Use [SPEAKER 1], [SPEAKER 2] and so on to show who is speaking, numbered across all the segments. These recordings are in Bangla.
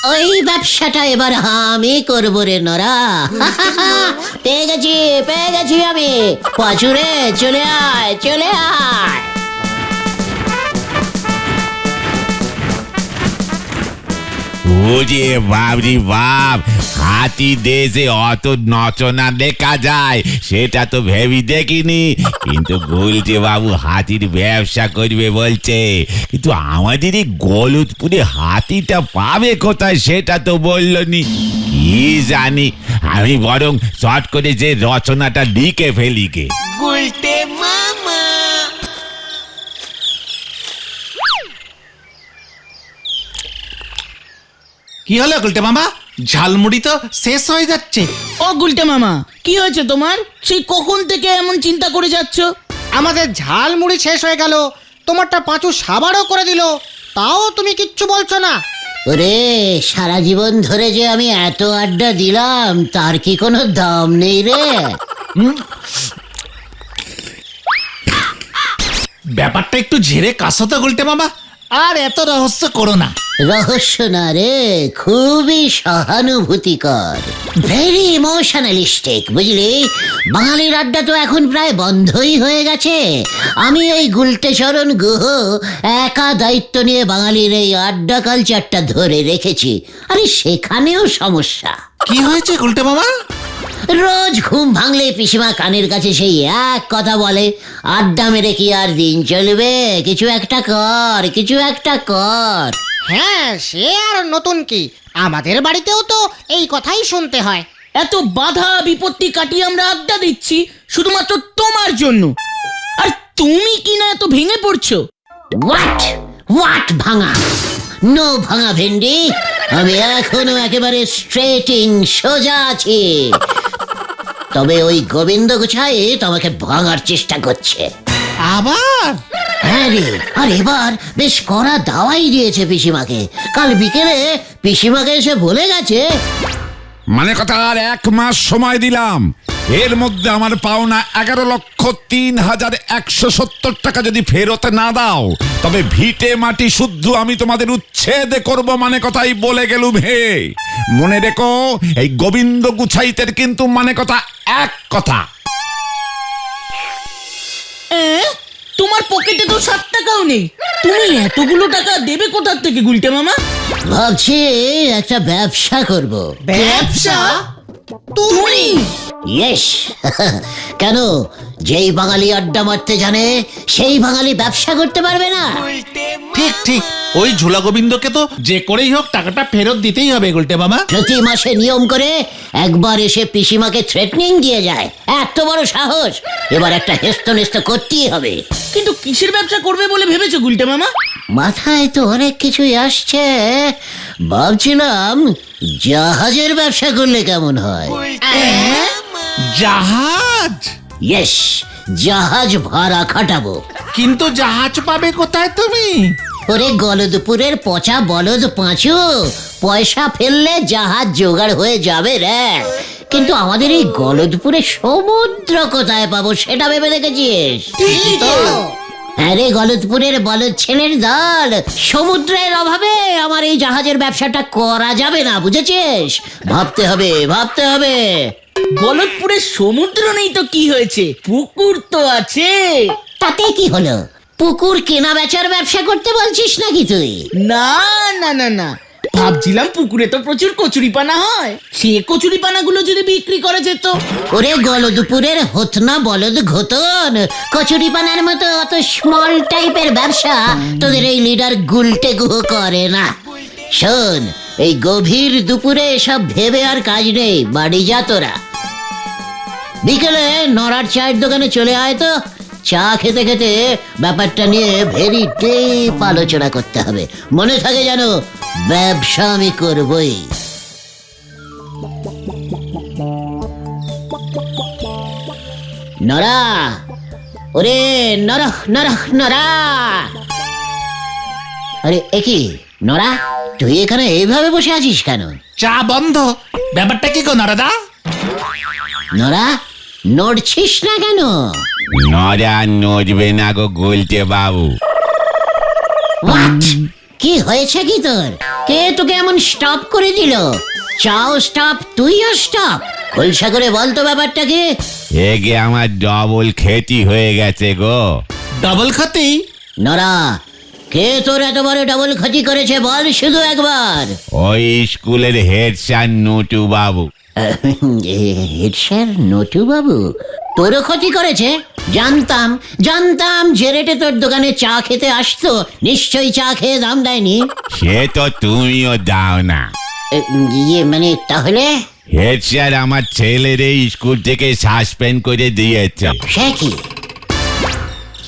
[SPEAKER 1] ওই ব্যবসাটা এবার আমি করব রে নরা। পেয়ে গেছি আমি। পাঁচুরে চলে আয়।
[SPEAKER 2] ওরে বাবরি বাপ, হাতি দেশে অত নচনা দেখা যায় সেটা তো ভেবে দেখিনি। কিন্তু গুলটে বাবু হাতির ব্যবসা করবে বলছে, কিন্তু আমাদের এই গলতপুরে হাতিটা পাবে কোথায় সেটা তো বললনি। কি জানি, আমি বরং শর্ট করে যে রচনাটা লিখে ফেলি গে।
[SPEAKER 3] গুলটে মামা।
[SPEAKER 4] কি হলো গুলটে মামা? ঝালমুড়ি তো শেষ হয়ে যাচ্ছে।
[SPEAKER 5] ও গুলটে মামা, কি হয়েছে তোমার? সেই কখন থেকে এমন চিন্তা করে যাচ্ছ?
[SPEAKER 6] আমাদের ঝালমুড়ি শেষ হয়ে গেল, তোমারটা পাঁচু সাবারও করে দিল, তাও তুমি কিচ্ছু বলছো না।
[SPEAKER 1] ওরে সারা জীবন ধরে যে আমি এত আড্ডা দিলাম তার কি কোনো দাম নেই রে?
[SPEAKER 4] ব্যাপারটা একটু ঝেড়ে কাশো তো গুলটে মামা, আর এত রহস্য করো না।
[SPEAKER 1] রহস্য না রে, খুবই সহানুভূতিকর, ভেরি ইমোশনালিস্টিক, বুঝলি? বাঙালির আড্ডা তো এখন প্রায় বন্ধই হয়ে গেছে। আমি ওই গুলটেচরণ গুহ একা দায়িত্ব নিয়ে বাঙালির এই আড্ডা কালচারটা ধরে রেখেছি। আরে সেখানেও সমস্যা।
[SPEAKER 4] কি হয়েছে গুলটে মামা?
[SPEAKER 1] রোজ ঘুম ভাঙলে পিসিমা কানের কাছে সেই এক কথা বলে, আড্ডা মেরে কি আর দিন চলবে? কিছু একটা কর।
[SPEAKER 6] হ্যাঁ, সে আর নতুন কি, আমাদের বাড়িতেও তো এই কথাই শুনতে হয়।
[SPEAKER 5] এত বাধা বিপত্তি কাটিয়ে আমরা আড্ডা দিচ্ছি শুধুমাত্র তোমার জন্য, আর তুমি কি না এত ভেঙে পড়ছো?
[SPEAKER 1] হোয়াট ভাঙা? নো ভাঙা ভেন্ডি, আমি এখনো একেবারে স্ট্রেটিং সোজা আছি। তবে ওই গোবিন্দ গুছাই তোমাকে ভাঙার চেষ্টা করছে
[SPEAKER 4] আবার?
[SPEAKER 1] হ্যাঁ রে, আর এবার বেশ কড়া দাওয়াই দিয়েছে পিসিমাকে। কাল বিকেলে পিসিমাকে এসে বলে গেছে,
[SPEAKER 2] মানে কথা আর 1 মাস সময় দিলাম, এর মধ্যে আমার পাওনা 11,03,170 টাকা যদি ফেরত না দাও তবে ভিটে মাটি শুদ্ধ আমি তোমাদের উচ্ছেদ করব, মানে কথাই বলে গেলুম হে। মনে রেখো, এই গোবিন্দ গুছাইতের কিন্তু মানে কথা এক কথা।
[SPEAKER 5] তোমার পকেটে তো 7 টাকাও নেই, তুমি এতগুলো টাকা দেবে কোথা থেকে গুলটে মামা?
[SPEAKER 1] ভাবছি একটা ব্যবসা করব।
[SPEAKER 5] ব্যবসা? তুমি?
[SPEAKER 1] ইয়েস। কেন, যেই বাঙালি আড্ডা মারতে জানে সেই বাঙালি ব্যবসা করতে পারবে না?
[SPEAKER 4] ঠিক ঠিক, ওই ঝোলা গোবিন্দকে তো যে করেই হোক টাকাটা ফেরত দিতেই হবে গুলটে মামা।
[SPEAKER 1] প্রতি মাসে নিয়ম করে একবার এসে পিসিমাকে থ্রেটনিং দিয়ে যায়, এত বড় সাহস! এবার একটা হেস্তনেস্ত করতেই হবে।
[SPEAKER 5] কিন্তু কিসের ব্যবসা করবে বলে ভেবেছো গুলটে মামা?
[SPEAKER 1] মাথায় তো অনেক কিছুই আসছে, ভাবছিলাম জাহাজের ব্যবসা করলে কেমন হয়।
[SPEAKER 4] জাহাজ?
[SPEAKER 1] ইয়েস, জাহাজ ভাড়া খাটাবো।
[SPEAKER 4] কিন্তু জাহাজ পাবে কোথায় তুমি?
[SPEAKER 1] ওরে গলদপুরের পচা বলদ পাঁচু, পয়সা ফেললে জাহাজ জোগাড় হয়ে যাবে রে। কিন্তু আমাদের এই গলদপুরে সমুদ্র কোথায় পাবো সেটা ভেবে দেখেছিস?
[SPEAKER 5] ঠিকই তো।
[SPEAKER 1] আরে গলদপুরের বলদ ছেলের দল, সমুদ্রের অভাবে আমার এই জাহাজের ব্যবসাটা করা যাবে না, বুঝেছিস? ভাবতে হবে।
[SPEAKER 5] গলতপুরে সমুদ্র নেই তো কি হয়েছে, পুকুর তো আছে।
[SPEAKER 1] তাতে কি হলো? পুকুর কেনা বেচার ব্যবসা করতে বলছিস নাকি তুই?
[SPEAKER 5] না না না না, ভাবছিলাম পুকুরে তো প্রচুর কচুরিপানা হয়, সে কচুরিপানাগুলো যদি বিক্রি করা যেত।
[SPEAKER 1] ওরে গলদপুরের হতনা বলদ ঘতন, কচুরিপানার মতো অত স্মল টাইপের ব্যবসা তোদের এই লিডার গুলটে গুহ করে না। শোন, এই গভীর দুপুরে এসব ভেবে আর কাজ নেই, বাড়ি যা তোরা। বিকেলে নড়ার চায়ের দোকানে চলে আয় তো, চা খেতে খেতে ব্যাপারটা নিয়ে ভেরি ডিপ আলোচনা করতে হবে। মনে থাকে যেন, ব্যবসা আমি করবই। নরা, ওরে নরা। আরে একই নরা, তুই এখানে এইভাবে বসে আছিস কেন?
[SPEAKER 4] চা বন্ধ। ব্যাপারটা কি গো নরাদা?
[SPEAKER 1] নরা, নড়ছিস না কেন?
[SPEAKER 2] নড়া নড়বে না গো গুলটে বাবু।
[SPEAKER 1] What? কি হয়েছে কি তোর? কে তোকে এমন স্টপ করে দিল? চাও স্টপ, তুইও স্টপ। খোলসা করে বল তো ব্যাপারটা কি?
[SPEAKER 2] এগে আমার ডবল ক্ষতি হয়ে গেছে গো।
[SPEAKER 4] ডাবল খাতি?
[SPEAKER 1] নরা, কে তোর এত বড় ডবল ক্ষতি করেছে বল শুধু একবার।
[SPEAKER 2] ওই স্কুলের হেড স্যার নটু বাবু।
[SPEAKER 1] হেড স্যার নটু বাবু তোরও ক্ষতি করেছে? জানতাম জানতাম যে রেটে তোর দোকানে চা খেতে আসতো নিশ্চয়ই চা খেয়ে দাম দেয়নি।
[SPEAKER 2] সে তো তুমিও দাও না।
[SPEAKER 1] মানে তাহলে?
[SPEAKER 2] হেড স্যার আমার ছেলের এই স্কুল থেকে সাসপেন্ড করে দিয়েছে।
[SPEAKER 1] সে কি?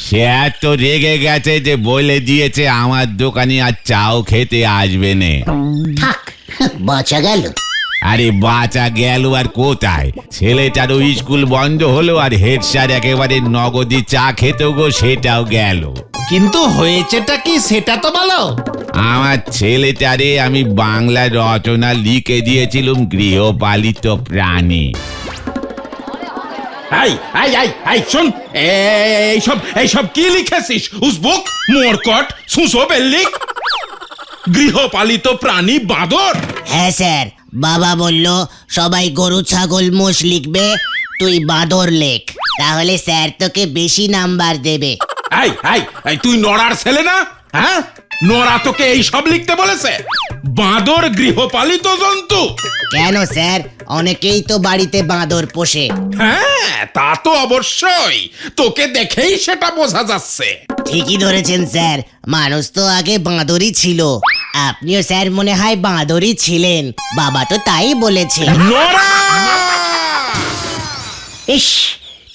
[SPEAKER 2] সে এত রেগে গেছে যে বলে দিয়েছে আমার দোকানে আর চাও খেতে আসবে না।
[SPEAKER 1] থাক, বাঁচা গেল।
[SPEAKER 2] আরে বাঁচা গেল আর কোথায়, ছেলেটারও স্কুল বন্ধ হলো আর হেড স্যার একেবারে নগদি চা খেত গো, সেটাও গেল।
[SPEAKER 4] কিন্তু হয়েছেটা কি সেটা তো বলো।
[SPEAKER 2] আমার ছেলেটারে আমি বাংলা রচনা লিখে দিয়েছিলাম গৃহপালিত প্রাণী।
[SPEAKER 7] শোন, এইসব কি লিখেছিস? উসবুক, মোরকট, সুসো বেল্লিক, গৃহপালিত প্রাণী বাঁদর।
[SPEAKER 8] হ্যাঁ স্যার, বাবা বলল সবাই গরু ছাগল মোষ লিখবে, তুই বাঁদর লেখ, তাহলে স্যার তোকে বেশি নাম্বার দেবে।
[SPEAKER 7] এই তুই নড়ার ছেলে না? হ্যাঁ, নড়া তোকে এই সব লিখতে বলেছে? বাঁদর গৃহপালিত জন্তু?
[SPEAKER 8] কেন স্যার, অনেকেই তো বাড়িতে বাঁদর পোষে।
[SPEAKER 7] হ্যাঁ, তা তো অবশ্যই, তোকে দেখেই সেটা বোঝা যাচ্ছে।
[SPEAKER 8] ঠিকই ধরেছেন স্যার, মানুষ তো আগে বাঁদরই ছিল। আপনিও স্যার মনে হয় বাঁদরই ছিলেন, বাবা তো তাই বলেছে।
[SPEAKER 7] নড়া!
[SPEAKER 1] ইস,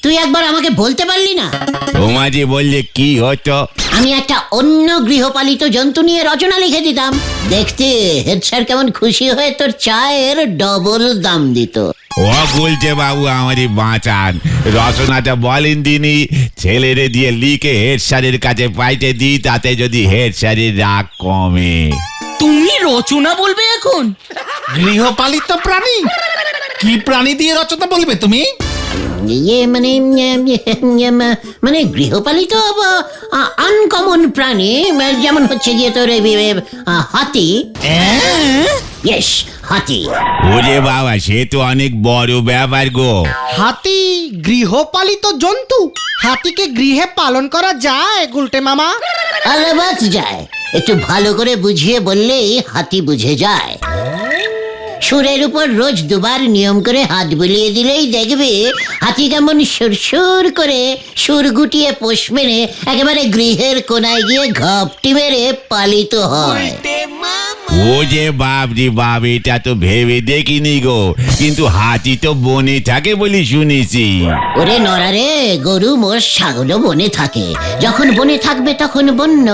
[SPEAKER 1] তুই একবার আমাকে বলতে পারলি না?
[SPEAKER 2] তোমাকে বললে কি হতো?
[SPEAKER 1] আমি একটা অন্য গৃহপালিত জন্তু নিয়ে রচনা লিখে দিতাম, দেখতে হেড স্যার কেমন খুশি হয়ে তোর চায়ের ডবল দাম দিত।
[SPEAKER 2] ও বলছে বাবু আমারই বাঁচান, রচনাটা বলেন দিনি, ছেলেরে দিয়ে লিখে হেড স্যারের কাছে পাইতে দিই, তাতে যদি হেড স্যারের রাগ কমে।
[SPEAKER 5] তুমি রচনা বলবে এখন?
[SPEAKER 4] গৃহপালিত প্রাণী? কি প্রাণী দিয়ে রচনা বলবে তুমি?
[SPEAKER 1] মানে গৃহপালিত আনকমন প্রাণী, যেমন হচ্ছে গিয়ে তোর হাতি। ইয়েস, হাতি।
[SPEAKER 2] ওরে বাবা, সে তো অনেক বড় ব্যাপার গো।
[SPEAKER 6] হাতি গৃহপালিত জন্তু? হাতিকে গৃহে পালন করা যায় গুলটে মামা?
[SPEAKER 1] আলাবাত যায়, একটু ভালো করে বুঝিয়ে বললেই হাতি বুঝে যায়। সুরের উপর রোজ দুবার নিয়ম করে হাত বুলিয়ে দিলেই দেখবে হাতি কেমন সুরসুর করে সুর গুটিয়ে পোষ মেরে একেবারে গৃহের কোনায় গিয়ে ঘপটি মেরে পালিত হয়।
[SPEAKER 2] ও যে বাপজি বাপ, এটা তো ভেবে দেখিনি গো, কিন্তু হাতি তো বনে থাকে বলি শুনেছি।
[SPEAKER 1] ওরে নরারে, গরু মোষ ছাগলও বনে থাকে, যখন বনে থাকবে তখন বন্য,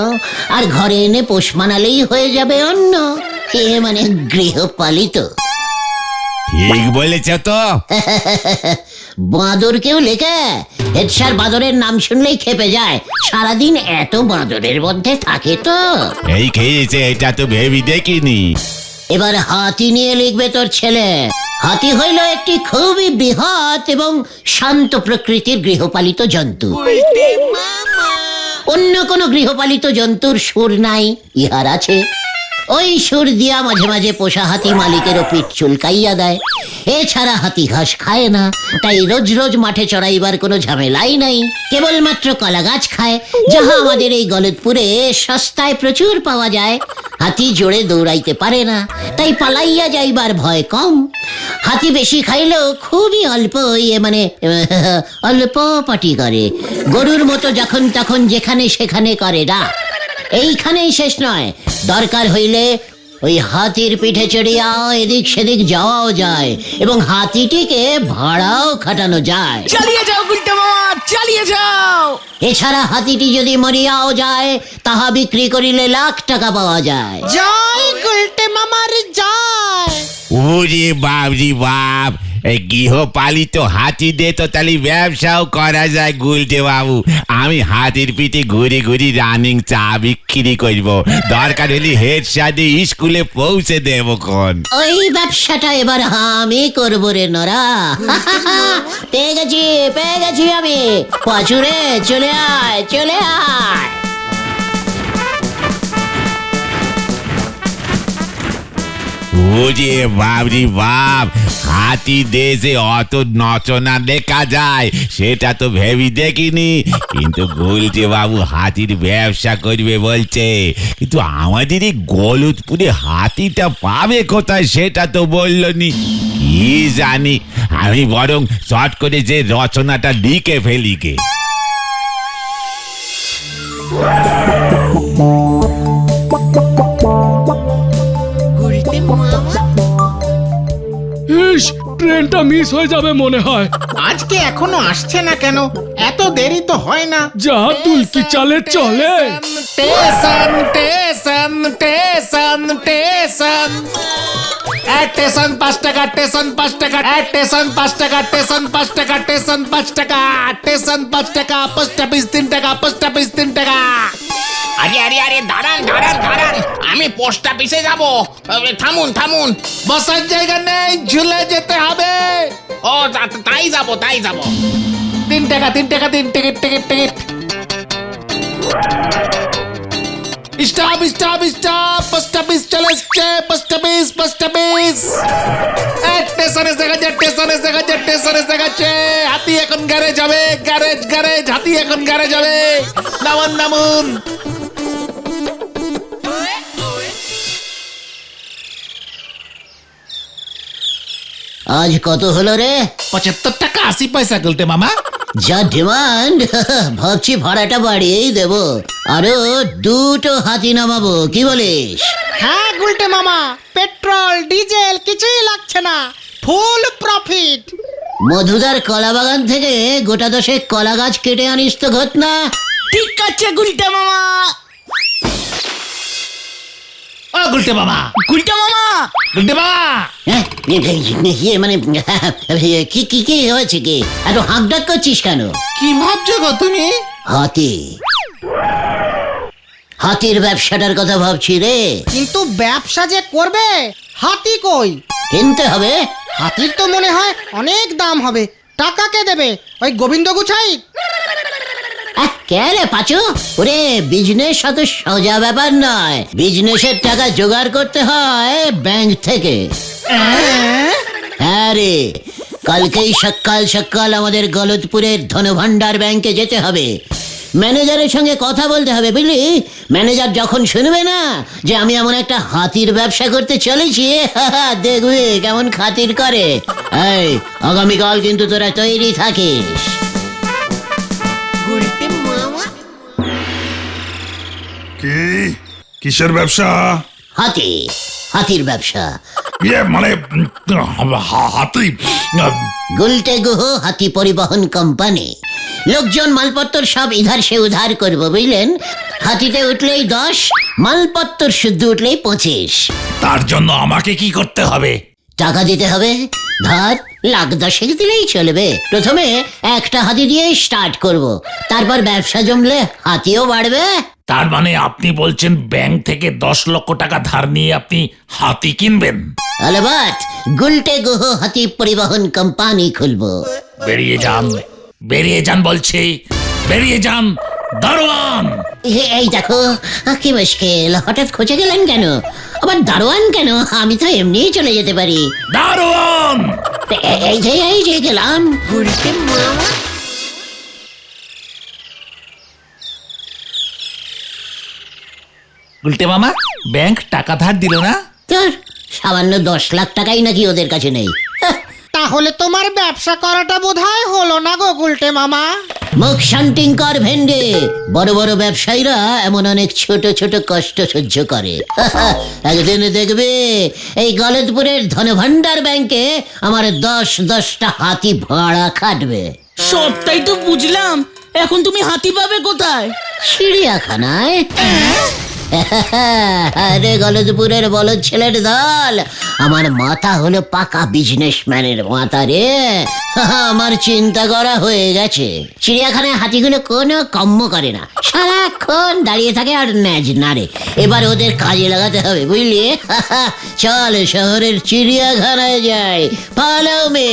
[SPEAKER 1] আর ঘরে এনে পোষ মানালেই হয়ে যাবে অন্য। এ মানে গৃহপালিত।
[SPEAKER 2] ঠিক বলেছ তো।
[SPEAKER 1] বাঁদর কেউ লেখে? হেড স্যার বাঁদরের নাম শুনলেই খেপে যায়, সারাদিন এত বাঁদরের মধ্যে থাকে তো।
[SPEAKER 2] এই খেয়েছে, এটা তো ভেবে দেখিনি।
[SPEAKER 1] এবার হাতি নিয়ে লিখবে তোর ছেলে। হাতি হইল একটি খুবই বৃহৎ এবং শান্ত প্রকৃতির গৃহপালিত জন্তু। অন্য কোনো গৃহপালিত জন্তুর সুর নাই, ইহার আছে। ওই সুর দিয়া মাঝে মাঝে পোষা হাতি মালিকেরও পিঠ চুলকাইয়া দেয়। এছাড়া হাতি ঘাস খায় না, তাই রোজ রোজ মাঠে চড়াইবার কোনো ঝামেলাই নাই, কেবলমাত্র কলা গাছ খায়, যাহা আমাদের এই গলতপুরে সস্তায় প্রচুর পাওয়া যায়। হাতি জোরে দৌড়াইতে পারে না, তাই পালাইয়া যাইবার ভয় কম। হাতি বেশি খাইলেও খুবই অল্প, মানে অল্প পাটি করে। গরুর মতো যখন তখন যেখানে সেখানে করে না। এইখানেই শেষ নয়, দরকার হইলে ওই হাতির পিঠে চড়িয়া এদিক সেদিক যাওয়াও যায় এবং হাতিটিকে ভাড়াও খাটানো যায়।
[SPEAKER 5] চালিয়ে যাও গুলটে মামা, চালিয়ে যাও।
[SPEAKER 1] এছাড়া হাতিটি যদি মরিয়াও যায়, তাহা বিক্রি করিলে লাখ টাকা পাওয়া যায়।
[SPEAKER 6] জয় গুলটে মামার জয়।
[SPEAKER 2] ওরে বাপজি বাপ, এই গৃহপালিত হাতি দিয়ে তো তাহলে ব্যবসাও করা যায় গুলটে বাবু। আমি হাতির পিঠে ঘুরি ঘুরি রানিং চা বিক্রি করব, দরকার হলে হেড স্যার স্কুলে পৌঁছে দেব কোন।
[SPEAKER 1] ওই ব্যবসাটা এবার আমি করবো রে নরা। পেয়ে গেছি আমি। পাচুরে চলে আয়, চলে আয়।
[SPEAKER 2] ওরে বাবরি বাপ, হাতি দেশে অত নচনা দেখা যায় সেটা তো ভেবে দেখিনি। কিন্তু গুলটে বাবু হাতির ব্যবসা করবে বলছে, কিন্তু আমাদের এই গলতপুরে হাতিটা পাবে কোথায় সেটা তো বললনি। কি জানি, আমি বরং শর্ট করে যে রচনাটা লিখে ফেলি গে।
[SPEAKER 9] ট্রেনটা মিস হয়ে যাবে মনে হয়।
[SPEAKER 4] আজকে এখনো আসছে না কেন? এত দেরি তো হয় না।
[SPEAKER 9] যা দুলকি চালে চলে।
[SPEAKER 4] Station station station station station 5 টাকা, স্টেশন 5 টাকা, স্টেশন 5 টাকা, স্টেশন 5 টাকা, স্টেশন 5 টাকা, স্টেশন 5 টাকা, পোস্ট অফিস 3 টাকা, পোস্ট অফিস 3 টাকা।
[SPEAKER 3] আরে আরে আরে দাঁড়ান দাঁড়ান দাঁড়ান, আমি পোস্ট অফিসে যাব। থামুন থামুন।
[SPEAKER 4] বসার জায়গা নেই, ঝুলে যেতে হবে।
[SPEAKER 3] ও তাই যাব তাই যাব।
[SPEAKER 4] 3 টাকা 3 টাকা 3 ticket ticket ticket. Stop stop stop, post office চলে এসছে, পোস্ট অফিস পোস্ট অফিস। স্টেশনে দেখা যায়, স্টেশনে দেখা যায়, স্টেশনে দেখাচ্ছে। হাতি এখন গ্যারেজ যাবে, গ্যারেজ গ্যারেজ, হাতি এখন গ্যারেজ যাবে। নামুন নামুন।
[SPEAKER 1] আজ কত হলো রে?
[SPEAKER 4] 75 টাকা 80 পয়সা গুলটে মামা।
[SPEAKER 1] যা ডিমান্ড, ভাবছি ভাড়াটা বাড়িয়েই দেব। আরো দুটো হাতি নামাবো, কি বলিস?
[SPEAKER 6] হ্যাঁ গুলটে মামা, পেট্রোল ডিজেল কিছুই লাগছে না, ফুল প্রফিট।
[SPEAKER 1] মধুদার কলা বাগান থেকে গোটা 10 কলা গাছ কেটে আনিস তো ঘটনা।
[SPEAKER 5] ঠিক আছে গুলটা মামা।
[SPEAKER 4] ও গুলটে মামা,
[SPEAKER 5] গুলটা মামা,
[SPEAKER 4] গুলটে মামা।
[SPEAKER 1] হ্যাঁ, মানে কি কি কি হয়েছে কি? এত হাঁক ডাক করছিস কেন?
[SPEAKER 4] কি ভাবছো গো তুমি?
[SPEAKER 1] হাতি, হাতির ব্যবসাটার কথা ভাবছি রে।
[SPEAKER 6] কিন্তু ব্যবসা যে করবে, হাতি কই?
[SPEAKER 1] কিনতে হবে।
[SPEAKER 6] হাতির তো মনে হয় অনেক দাম হবে। টাকা কে দেবে? ওই গোবিন্দ গুছাই?
[SPEAKER 1] কে রে পাচু? ওরে বিজনেস অত সোজা ব্যাপার নয়। বিজনেসের টাকা জোগাড় করতে হয় ব্যাংক থেকে। হ্যাঁ রে, কালকেই সকাল সকাল আমাদের গলতপুরের ধনভান্ডার ব্যাংকে যেতে হবে। ম্যানেজারের সঙ্গে কথা বলতে হবে, বুঝলি? ম্যানেজার যখন শুনবে না যে আমি এমন একটা হাতির ব্যবসা করতে চলেছি, দেখবে কেমন খাতির করে। এই আগামীকাল কিন্তু তোরা তৈরি থাকিস।
[SPEAKER 10] কি কিসের ব্যবসা?
[SPEAKER 1] হাতি, হাতির ব্যবসা।
[SPEAKER 10] ইয়ে মানে হাতি।
[SPEAKER 1] গুলটে গুহ হাতি পরিবহন কোম্পানি। লোকজন মালপত্র সব ইধার সে উধার করবো, বুঝলেন? হাতিতে উঠলেই 10, মালপত্র শুদ্ধ উঠলেই 25।
[SPEAKER 10] তার জন্য আমাকে কি করতে হবে?
[SPEAKER 1] টাকা দিতে হবে। ধার লাখ 10 দিলেই চলবে। প্রথমে একটা হাতি দিয়ে স্টার্ট করব, তারপর ব্যবসা জমলে হাতিও বাড়বে।
[SPEAKER 10] তার মানে আপনি বলছেন ব্যাংক থেকে 10 লক্ষ টাকা ধার নিয়ে আপনি হাতি কিনবেন?
[SPEAKER 1] আলবাত গুলটে গুহ হাতি পরিবহন কোম্পানি খুলবো।
[SPEAKER 10] বেরিয়ে যান, বেরিয়ে যান বলছি, বেরিয়ে যান। দারোয়ান!
[SPEAKER 1] এই দেখো, কি মুশকিল, হঠাৎ খোঁজে গেলেন কেন? আবার দারোয়ান কেন? আমি তো এমনিই চলে যেতে পারি।
[SPEAKER 10] দারোয়ান!
[SPEAKER 1] এই যে গেলাম।
[SPEAKER 4] গুলটে মামা, ব্যাংক টাকা ধার দিল না?
[SPEAKER 1] তোর সামান্য 10 লাখ টাকাই নাকি ওদের কাছে নেই?
[SPEAKER 6] তাহলে তোমার ব্যবসা করাটা বোধহয় হলো না গো গুলটে মামা।
[SPEAKER 1] মুখ শান্তিং কর ভেন্ডে। বড় বড় ব্যবসায়ীরা এমন অনেক ছোট ছোট কষ্ট সহ্য করে। একদিন দেখবে এই গলতপুরের ধনভান্ডার ব্যাংকে আমার 10টা হাতি ভাড়া খাটবে।
[SPEAKER 5] সবটাই তো বুঝলাম, এখন তুমি হাতি পাবে কোথায়?
[SPEAKER 1] চিড়িয়াখানায়। আরে গলতপুরের বলদ ছেলের দল, আমার মাথা হলো পাকা বিজনেসম্যানের মাথা রে। আমার চিন্তা করা হয়ে গেছে। চিড়িয়াখানায় হাতিগুলো কোনো কম্ম করে না, সারাক্ষণ দাঁড়িয়ে থাকে আর ন্যাজ নাড়ে। এবার ওদের কাজে লাগাতে হবে, বুঝলি? চল শহরের চিড়িয়াখানায় যাই। ফলো মে।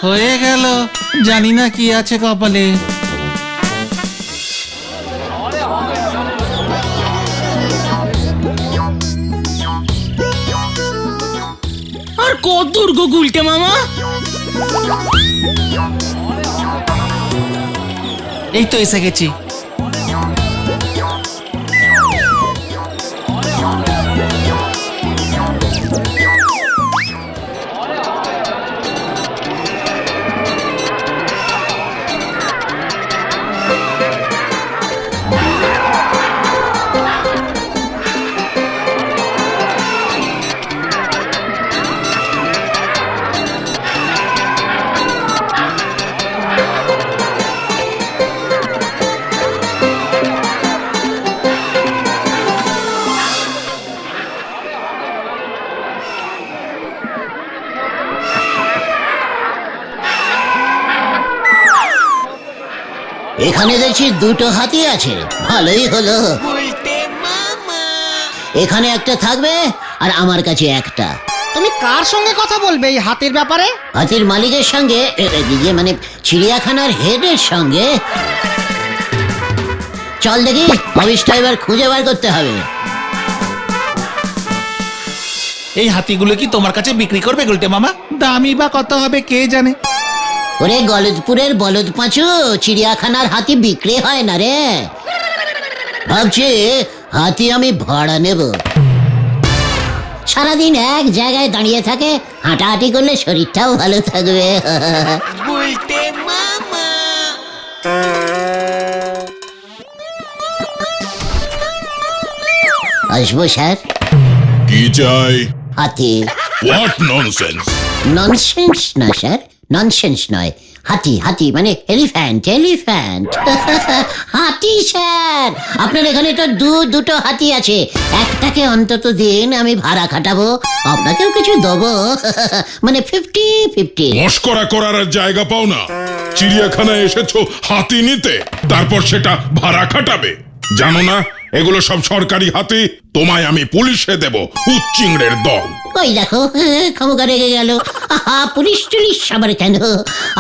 [SPEAKER 4] হয়ে গেল, জানি না কি আছে কপালে।
[SPEAKER 5] আর কত দূর গো গুলটে মামা?
[SPEAKER 4] এই তো এসে গেছি।
[SPEAKER 1] এখানে দেখছি দুটো হাতি আছে, ভালোই হলো। এখানে একটা থাকবে আর আমার কাছে একটা।
[SPEAKER 6] তুমি কার সঙ্গে কথা বলবে এই হাতির ব্যাপারে?
[SPEAKER 1] হাতির মালিকের সঙ্গে, ইয়ে মানে চিড়িয়াখানার হেডের সঙ্গে। চল দেখি, অফিসটা এবার খুঁজে বার করতে হবে।
[SPEAKER 4] এই হাতিগুলো কি তোমার কাছে বিক্রি করবে গুলটে মামা? দামই বা কত হবে কে জানে।
[SPEAKER 1] ওরে গলদপুরের বলদ পাঁচু, চিড়িয়াখানার হাতি বিক্রি হয় না রে। ভাবছি হাতি আমি ভাড়া নেব। সারাদিন এক জায়গায় দাঁড়িয়ে থাকে, হাঁটাহাঁটি করলে শরীরটাও ভালো থাকবে। আসবো স্যার?
[SPEAKER 11] কি চাই?
[SPEAKER 1] হাতি।
[SPEAKER 11] What nonsense!
[SPEAKER 1] ননসেন্স না স্যার, ননসেন্স নয়, হাতি হাতি মানে এলিফ্যান্ট, এলিফ্যান্ট। হাতি স্যার, আপনার এখানে তো দুটো হাতি আছে, একটাকে অন্তত দিন, আমি ভাড়া খাটাবো, আপনাকেও কিছু দেবো। মানে 50-50।
[SPEAKER 11] মস্করা করার আর জায়গা পাও না? চিড়িয়াখানায় এসেছো হাতি নিতে, তারপর সেটা ভাড়া খাটাবে? জানো না এগুলো সব সরকারি হাতি? তোমায় আমি পুলিশে দেব, উচ্চিংড়ের দল।
[SPEAKER 1] ওই দেখো, ক্ষমতা রেগে গেল। আহা, পুলিশ টুলিশ আবার কেন?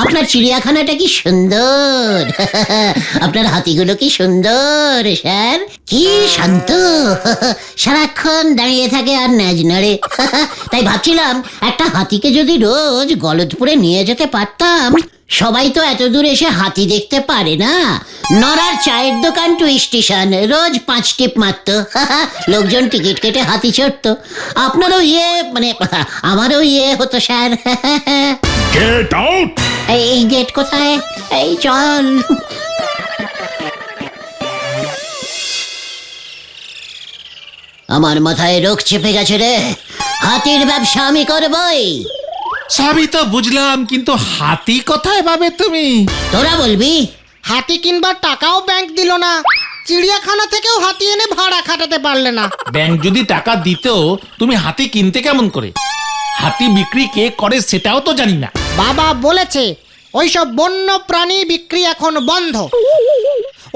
[SPEAKER 1] আপনার চিড়িয়াখানাটা কি সুন্দর, আপনার হাতিগুলো কি সুন্দর স্যার, কি শান্ত, সারাক্ষণ দাঁড়িয়ে থাকে আর ন্যাজ নাড়ে। তাই ভাবছিলাম একটা হাতিকে যদি রোজ গলদপুরে নিয়ে যেতে পারতাম। সবাই তো এত দূর এসে হাতি দেখতে পারে না। নড়ার চায়ের দোকান টু স্টেশন, রোজ 5 টিপ মারতো, লোকজন টিকিট কেটে হাতি চড়তো। আপনারও মানে আমারও হতো স্যার।
[SPEAKER 11] Get out!
[SPEAKER 1] এই গেট কোথায়? এই চল। আমার মাথায় রোগ চেপে গেছে রে, হাতির ব্যবসা আমি করবই।
[SPEAKER 4] সবই তো বুঝলাম, কিন্তু হাতি কোথায় পাবে তুমি?
[SPEAKER 1] তোরা বলবি।
[SPEAKER 6] হাতি কিনবার টাকাও ব্যাংক দিল না, চিড়িয়াখানা থেকেও হাতি এনে ভাড়া খাটাতে পারলে না।
[SPEAKER 4] ব্যাংক যদি টাকা দিত, তুমি হাতি কিনতে কেমন করে? হাতি বিক্রি কে করে সেটাও তো জানি না।
[SPEAKER 6] বাবা বলেছে ওইসব বন্য প্রাণী বিক্রি এখন বন্ধ,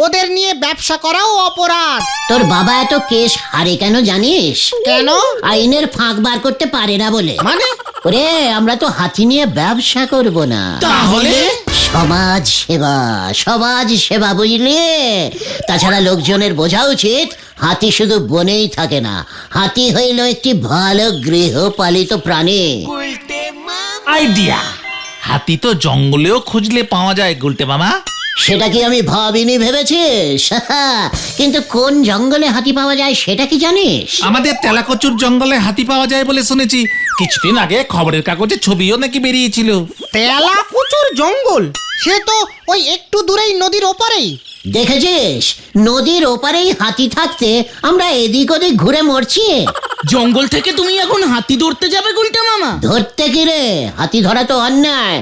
[SPEAKER 6] ওদের নিয়ে ব্যবসা করাও অপরাধ।
[SPEAKER 1] তোর বাবা এত কেস হারে কেন জানিস?
[SPEAKER 6] কেন?
[SPEAKER 1] আইনের ফাঁক বার করতে পারে না বলে।
[SPEAKER 6] মানে?
[SPEAKER 1] ওরে, আমরা তো হাতি নিয়ে ব্যবসা করব না।
[SPEAKER 4] তাহলে?
[SPEAKER 1] সমাজ সেবা, সমাজ সেবা, বুঝলি? তাছাড়া লোকজনের বোঝা উচিত হাতি শুধু বনেই থাকে না, হাতি হইল একটি ভালো গৃহপালিত প্রাণী।
[SPEAKER 4] আইডিয়া! হাতি তো জঙ্গলেও খুঁজলে পাওয়া যায় গুলটে মামা।
[SPEAKER 1] সেটা কি আমি ভাবিনি ভেবেছিস? কিন্তু কোন জঙ্গলে হাতি পাওয়া যায় সেটা কি জানিস?
[SPEAKER 4] আমাদের তেলাকচুর জঙ্গলে হাতি পাওয়া যায় বলে শুনেছি। কিছুদিন আগে খবরের কাগজে ছবিও নাকি বেরিয়েছিল।
[SPEAKER 6] তেলাকুচুর জঙ্গল? সে তো ওই একটু দূরেই নদীর ওপারেই।
[SPEAKER 1] দেখেছিস, নদীর ওপারেই হাতি থাকতে আমরা এদিক ওদিক ঘুরে মরছি।
[SPEAKER 5] জঙ্গল থেকে তুমি এখন হাতি ধরতে যাবে গুলটে মামা?
[SPEAKER 1] ধরতে কি রে, হাতি ধরা তো অন্যায়।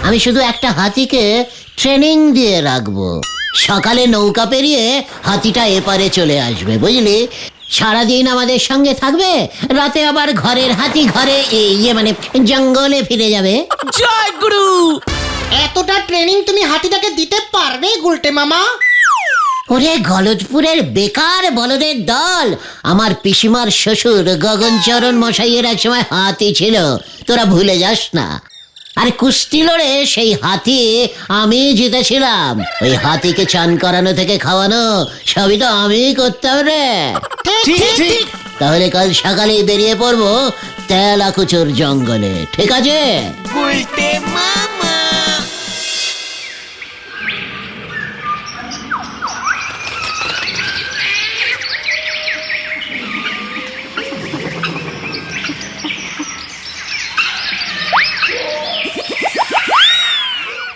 [SPEAKER 1] আমি শুধু একটা হাতিকে ট্রেনিং দিয়ে রাখবো, সকালে নৌকা পেরিয়ে হাতিটা এপারে চলে আসবে, বুঝলি? সারাদিন আমাদের সঙ্গে থাকবে, রাতে আবার ঘরের হাতি ঘরে মানে জঙ্গলে ফিরে যাবে।
[SPEAKER 5] জয় গুরু!
[SPEAKER 6] এতটা ট্রেনিং তুমি হাতিটাকে দিতে পারবে গুলটে মামা?
[SPEAKER 1] ওরে গলদপুরের বেকার বলদের দল, আমার পিসিমার শ্বশুর গগনচরণ মশাইয়ের এক সময় হাতি ছিল, তোরা ভুলে যাস না। আর কুস্তি লড়ে সেই হাতি আমি জিতেছিলাম। ওই হাতিকে চান করানো থেকে খাওয়ানো সবই তো আমি করতাম রে।
[SPEAKER 6] ঠিক ঠিক ঠিক।
[SPEAKER 1] তাহলে কাল সকালেই বেরিয়ে পড়বো তেলাকুচুর জঙ্গলে, ঠিক আছে?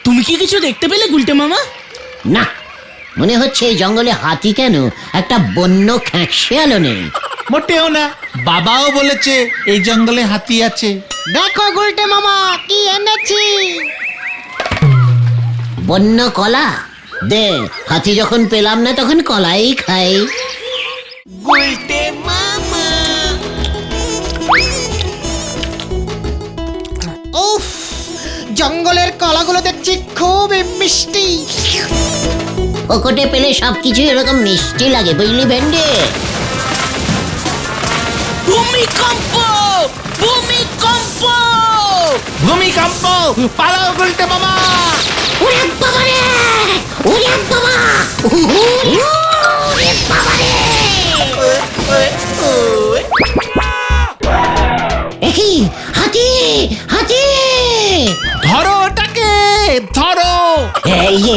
[SPEAKER 5] তুমি কি কিছু দেখতে পেলে গুলটে মামা?
[SPEAKER 1] না, মনে হচ্ছে এই জঙ্গলে হাতি কেন, একটা বন্য খ্যাঁকশিয়ালও নেই।
[SPEAKER 4] মোটেও না, বাবাও বলেছে এই জঙ্গলে হাতি আছে।
[SPEAKER 6] দেখো গুলটে মামা কি এনেছি।
[SPEAKER 1] বন্য কলা দে, হাতি যখন পেলাম না তখন কলাই খাই।
[SPEAKER 6] উফ, জঙ্গলের কলাগুলো দেখছি খুব মিষ্টি।
[SPEAKER 1] পকেটে পেলে সবকিছু এরকম মিষ্টি লাগে, বুঝলি ভেন্ডি?
[SPEAKER 5] ভূমিকম্প! ভূমিকম্প!
[SPEAKER 4] ভূমিকম্প, পালাও গুলটে মামা।
[SPEAKER 1] ওরে বাবা রে! ওরে বাবা! ওরে বাবা রে! একি হাতি! হাতি!
[SPEAKER 4] ধরো ওটাকে, ধরো।
[SPEAKER 1] এই যে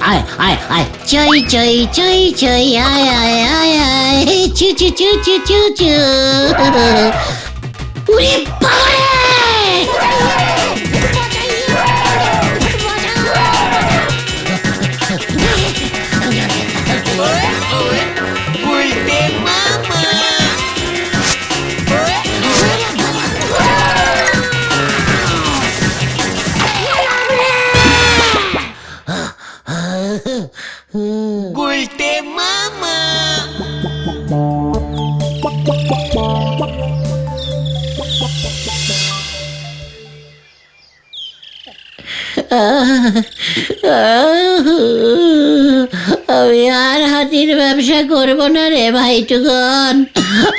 [SPEAKER 1] আয় আয় আয়, চই চই চই চই, আয় আয় আয় আয়, চু চু চু চু চু চু। ওরে বাবা রে! আমি আর হাতির ব্যবসা করব না রে ভাইটুগন।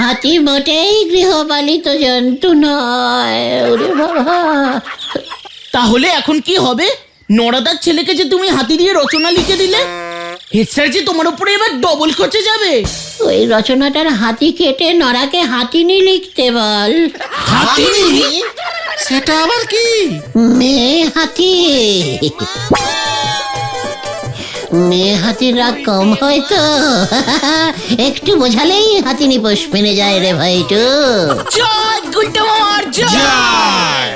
[SPEAKER 1] হাতি মোটেই গৃহপালিত জন্তু নয়। ওরে বাবা!
[SPEAKER 5] তাহলে এখন কি হবে? নড়াদার ছেলেকে যে তুমি হাতি দিয়ে রচনা লিখে দিলে, হেড স্যার যে তোমার উপরে এবার ডবল খরচে যাবে।
[SPEAKER 1] ওই রচনাটার হাতি কেটে নরাকে হাতিনি লিখতে বল।
[SPEAKER 5] হাতিনি?
[SPEAKER 4] সেটা আবার কি?
[SPEAKER 1] মেয়ে হাতি। মেয়ে হাতির রাগ কম হয় তো, একটু বোঝালেই হাতিনি পোষ মেনে যায় রে ভাইটু।
[SPEAKER 5] জয় গুলটে মামার জয়!
[SPEAKER 4] জয়।